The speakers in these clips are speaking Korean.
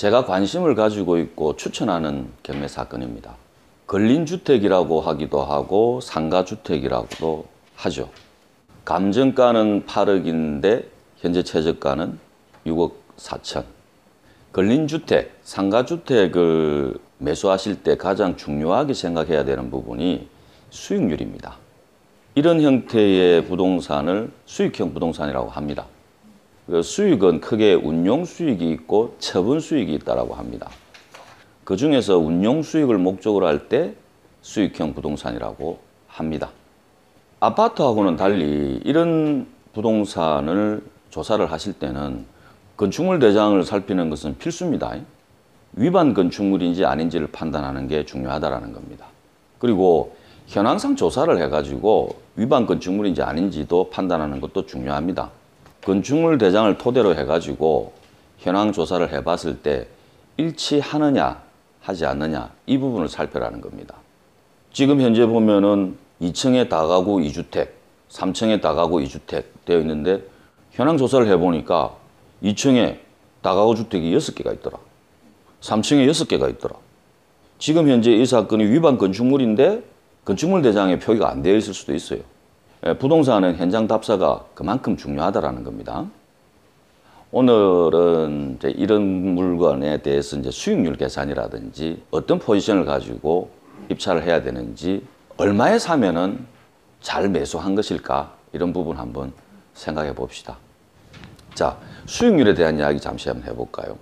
제가 관심을 가지고 있고 추천하는 경매 사건입니다. 근린주택이라고 하기도 하고 상가주택이라고도 하죠. 감정가는 8억인데 현재 최저가는 6억 4천. 근린주택, 상가주택을 매수하실 때 가장 중요하게 생각해야 되는 부분이 수익률입니다. 이런 형태의 부동산을 수익형 부동산이라고 합니다. 그 수익은 크게 운용 수익이 있고 처분 수익이 있다고 합니다. 그 중에서 운용 수익을 목적으로 할 때 수익형 부동산이라고 합니다. 아파트하고는 달리 이런 부동산을 조사를 하실 때는 건축물 대장을 살피는 것은 필수입니다. 위반 건축물인지 아닌지를 판단하는 게 중요하다는 겁니다. 그리고 현황상 조사를 해가지고 위반 건축물인지 아닌지도 판단하는 것도 중요합니다. 건축물 대장을 토대로 해가지고 현황 조사를 해봤을 때 일치하느냐 하지 않느냐 이 부분을 살펴라는 겁니다. 지금 현재 보면은 2층에 다가구 2주택, 3층에 다가구 2주택 되어 있는데 현황 조사를 해보니까 2층에 다가구 주택이 6개가 있더라. 3층에 6개가 있더라. 지금 현재 이 사건이 위반 건축물인데 건축물 대장에 표기가 안 되어 있을 수도 있어요. 부동산은 현장 답사가 그만큼 중요하다는 겁니다. 오늘은 이제 이런 물건에 대해서 이제 수익률 계산이라든지 어떤 포지션을 가지고 입찰을 해야 되는지 얼마에 사면은 잘 매수한 것일까 이런 부분 한번 생각해 봅시다. 자, 수익률에 대한 이야기 잠시 한번 해볼까요?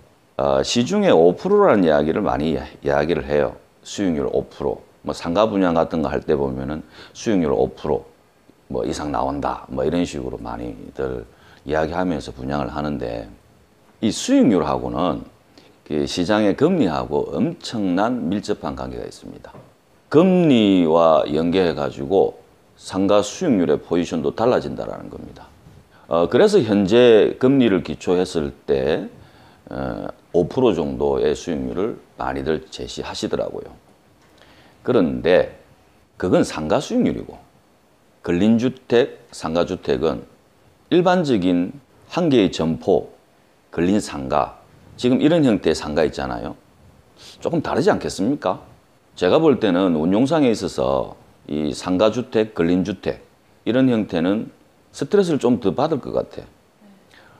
시중에 5%라는 이야기를 많이 이야기를 해요. 수익률 5%. 뭐 상가 분양 같은 거 할 때 보면은 수익률 5% 뭐 이상 나온다. 뭐 이런 식으로 많이들 이야기하면서 분양을 하는데 이 수익률하고는 그 시장의 금리하고 엄청난 밀접한 관계가 있습니다. 금리와 연계해 가지고 상가 수익률의 포지션도 달라진다는 겁니다. 그래서 현재 금리를 기초했을 때 5% 정도의 수익률을 많이들 제시하시더라고요. 그런데 그건 상가 수익률이고 근린주택, 상가주택은 일반적인 한 개의 점포, 근린상가, 지금 이런 형태의 상가 있잖아요. 조금 다르지 않겠습니까? 제가 볼 때는 운용상에 있어서 이 상가주택, 근린주택 이런 형태는 스트레스를 좀 더 받을 것 같아.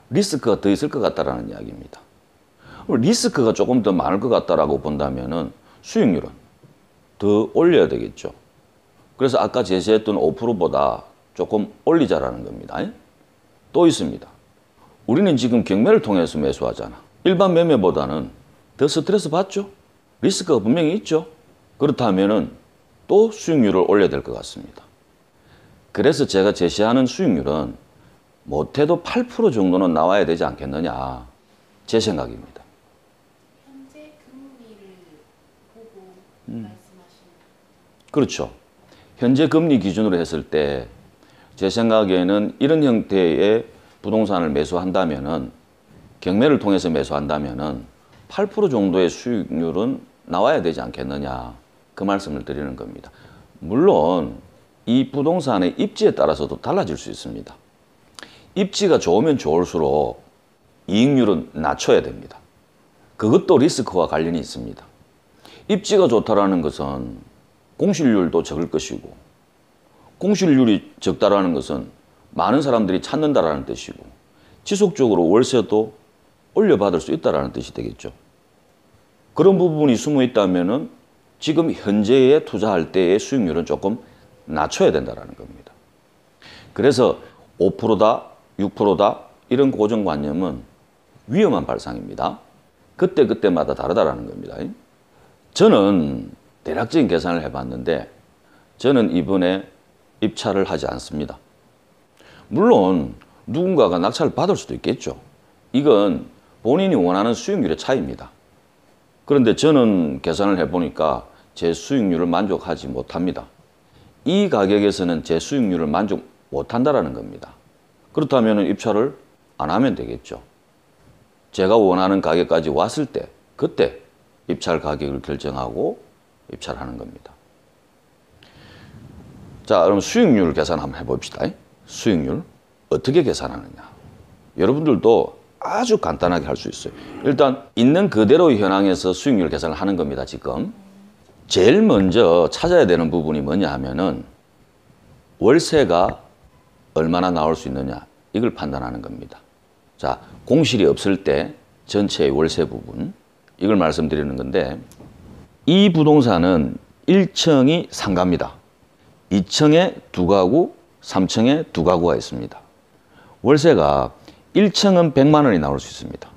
리스크가 더 있을 것 같다라는 이야기입니다. 리스크가 조금 더 많을 것 같다라고 본다면은 수익률은 더 올려야 되겠죠. 그래서 아까 제시했던 5%보다 조금 올리자라는 겁니다. 또 있습니다. 우리는 지금 경매를 통해서 매수하잖아. 일반 매매보다는 더 스트레스 받죠? 리스크가 분명히 있죠? 그렇다면은 또 수익률을 올려야 될 것 같습니다. 그래서 제가 제시하는 수익률은 못해도 8% 정도는 나와야 되지 않겠느냐 제 생각입니다. 현재 금리를 보고 말씀하시는 그렇죠. 현재 금리 기준으로 했을 때 제 생각에는 이런 형태의 부동산을 매수한다면은 경매를 통해서 매수한다면은 8% 정도의 수익률은 나와야 되지 않겠느냐 그 말씀을 드리는 겁니다. 물론 이 부동산의 입지에 따라서도 달라질 수 있습니다. 입지가 좋으면 좋을수록 이익률은 낮춰야 됩니다. 그것도 리스크와 관련이 있습니다. 입지가 좋다라는 것은 공실률도 적을 것이고 공실률이 적다라는 것은 많은 사람들이 찾는다라는 뜻이고 지속적으로 월세도 올려받을 수 있다라는 뜻이 되겠죠. 그런 부분이 숨어 있다면은 지금 현재에 투자할 때의 수익률은 조금 낮춰야 된다는 겁니다. 그래서 5%다, 6%다 이런 고정관념은 위험한 발상입니다. 그때그때마다 다르다는 겁니다. 저는 대략적인 계산을 해봤는데 저는 이번에 입찰을 하지 않습니다. 물론 누군가가 낙찰을 받을 수도 있겠죠. 이건 본인이 원하는 수익률의 차이입니다. 그런데 저는 계산을 해보니까 제 수익률을 만족하지 못합니다. 이 가격에서는 제 수익률을 만족 못한다는 겁니다. 그렇다면 입찰을 안 하면 되겠죠. 제가 원하는 가격까지 왔을 때 그때 입찰 가격을 결정하고 입찰하는 겁니다. 자, 그럼 수익률 계산 한번 해봅시다. 수익률 어떻게 계산하느냐. 여러분들도 아주 간단하게 할 수 있어요. 일단 있는 그대로의 현황에서 수익률 계산을 하는 겁니다. 지금 제일 먼저 찾아야 되는 부분이 뭐냐 하면은 월세가 얼마나 나올 수 있느냐 이걸 판단하는 겁니다. 자, 공실이 없을 때 전체의 월세 부분 이걸 말씀드리는 건데 이 부동산은 1층이 상가입니다. 2층에 2가구, 3층에 2가구가 있습니다. 월세가 1층은 100만 원이 나올 수 있습니다.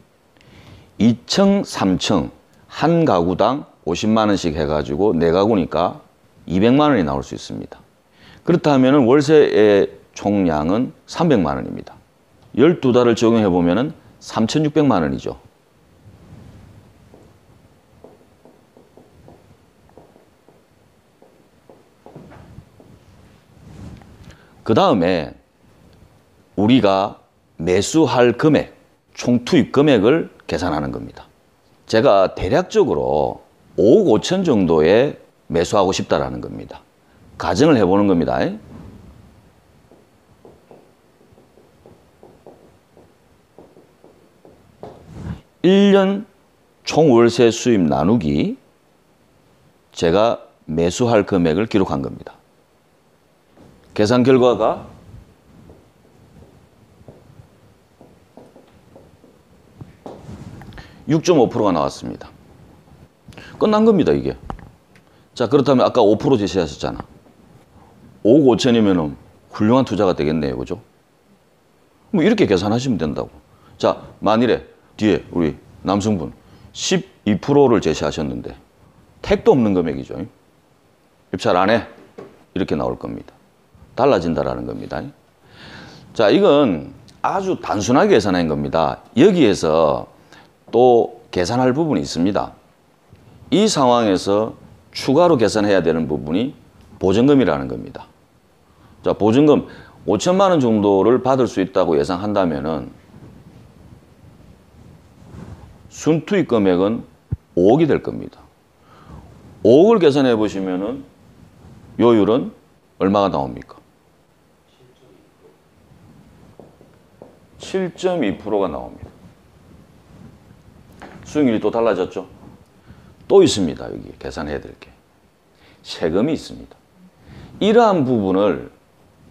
2층, 3층 한 가구당 50만 원씩 해가지고 4가구니까 200만 원이 나올 수 있습니다. 그렇다면 월세의 총량은 300만 원입니다. 12달을 적용해 보면 3,600만 원이죠. 그 다음에 우리가 매수할 금액, 총 투입 금액을 계산하는 겁니다. 제가 대략적으로 5억 5천 정도에 매수하고 싶다라는 겁니다. 가정을 해보는 겁니다. 1년 총 월세 수입 나누기 제가 매수할 금액을 기록한 겁니다. 계산 결과가 6.5%가 나왔습니다. 끝난 겁니다, 이게. 자, 그렇다면 아까 5% 제시하셨잖아. 5억 5천이면 훌륭한 투자가 되겠네요. 그죠? 뭐 이렇게 계산하시면 된다고. 자, 만일에 뒤에 우리 남성분 12%를 제시하셨는데 택도 없는 금액이죠. 입찰 안 해. 이렇게 나올 겁니다. 달라진다라는 겁니다. 자, 이건 아주 단순하게 계산한 겁니다. 여기에서 또 계산할 부분이 있습니다. 이 상황에서 추가로 계산해야 되는 부분이 보증금이라는 겁니다. 자, 보증금 5천만 원 정도를 받을 수 있다고 예상한다면은 순투입 금액은 5억이 될 겁니다. 5억을 계산해 보시면은 요율은 얼마가 나옵니까? 7.2%가 나옵니다. 수익률이 또 달라졌죠? 또 있습니다. 여기 계산해야 될 게. 세금이 있습니다. 이러한 부분을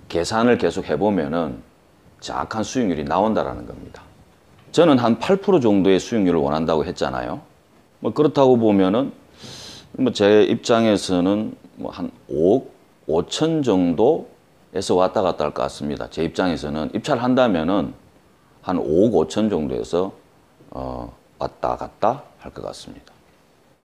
계산을 계속 해보면은 정확한 수익률이 나온다라는 겁니다. 저는 한 8% 정도의 수익률을 원한다고 했잖아요. 뭐 그렇다고 보면은 뭐 제 입장에서는 뭐 한 5억 5천 정도에서 왔다 갔다 할 것 같습니다. 제 입장에서는 입찰한다면은 한 5억 5천 정도에서 왔다 갔다 할 것 같습니다.